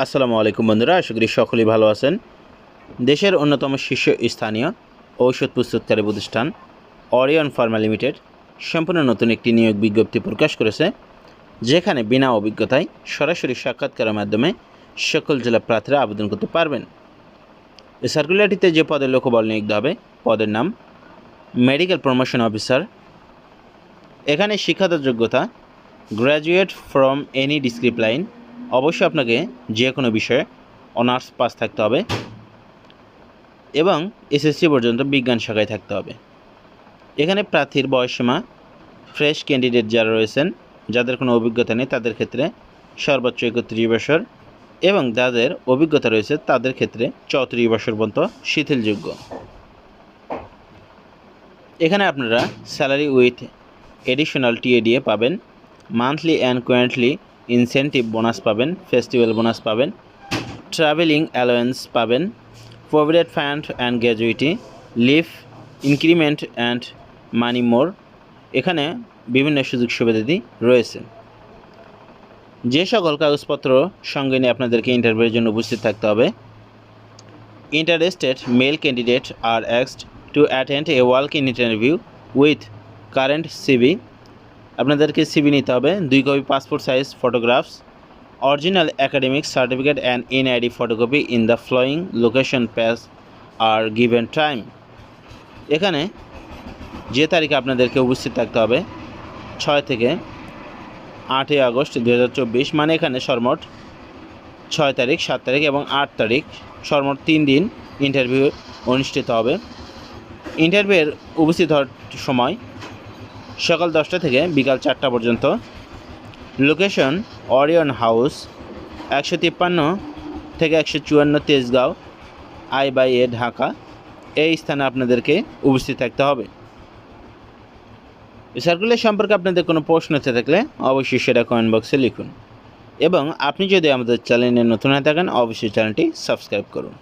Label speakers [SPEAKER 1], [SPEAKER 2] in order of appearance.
[SPEAKER 1] আসসালামু আলাইকুম বন্ধুরা, আশা করি সকলেই ভালো আছেন। দেশের অন্যতম শীর্ষস্থানীয় ঔষধ প্রস্তুতকারী প্রতিষ্ঠান অরিয়ন ফার্মা লিমিটেড সম্পূর্ণ নতুন একটি নিয়োগ বিজ্ঞপ্তি প্রকাশ করেছে, যেখানে বিনা অভিজ্ঞতায় সরাসরি সাক্ষাৎকারের মাধ্যমে সকল জেলা প্রার্থীরা আবেদন করতে পারবেন। এই সার্কুলারটিতে যে পদের লোকবল নিয়োগ হবে, পদের নাম মেডিকেল প্রমোশন অফিসার। এখানে শিক্ষাগত যোগ্যতা গ্র্যাজুয়েট ফ্রম এনি ডিসিপ্লিন, অবশ্যই আপনাকে যে কোনো বিষয়ে অনার্স পাস থাকতে হবে এবং এসএসসি পর্যন্ত বিজ্ঞান শাখায় থাকতে হবে। এখানে প্রার্থীর বয়সসীমা ফ্রেশ ক্যান্ডিডেট যারা রয়েছেন, যাদের কোনো অভিজ্ঞতা নেই, তাদের ক্ষেত্রে সর্বোচ্চ 31 বছর এবং যাদের অভিজ্ঞতা রয়েছে তাদের ক্ষেত্রে 34 বছর পর্যন্ত শিথিলযোগ্য। এখানে আপনারা স্যালারি উইথ এডিশনাল টিএডিএ পাবেন, monthly and quarterly incentive bonus পাবেন, ফেস্টিভ্যাল বোনাস পাবেন, ট্রাভেলিং অ্যালাওয়েন্স পাবেন, provident fund and gratuity, leave increment and many more. এখানে বিভিন্ন সুযোগ সুবিধাদি রয়েছে। যে সকল কাগজপত্র সঙ্গে নিয়ে আপনাদেরকে ইন্টারভিউয়ের জন্য উপস্থিত থাকতে হবে। Interested male candidate are asked to attend a walk in interview with current CV. আপনাদেরকে সিভি নিতে হবে, 2 copy passport size photographs, original academic certificate and NID photocopy in the following location pass are given time. এখানে যে তারিখে আপনাদেরকে উপস্থিত থাকতে হবে 6 থেকে 8 আগস্ট 2024, মানে এখানে সর্বমোট 6 তারিখ, 7 তারিখ এবং 8 তারিখ, সর্বমোট 3 দিন ইন্টারভিউ অনুষ্ঠিত হবে। ইন্টারভিউয়ের উপস্থিত হওয়ার সময় সকাল 10টা থেকে বিকাল 4টা পর্যন্ত। লোকেশন অরিয়ন হাউস, 153 থেকে 154 তেজগাঁও, I/A, ঢাকা। এই স্থানে আপনাদেরকে উপস্থিত থাকতে হবে। এই সার্কুলার সম্পর্কে আপনাদের কোনো প্রশ্ন থাকলে অবশ্যই সেটা কমেন্ট বক্সে লিখুন এবং আপনি যদি আমাদের চ্যানেলে নতুন হয়ে থাকেন অবশ্যই চ্যানেলটি সাবস্ক্রাইব করুন।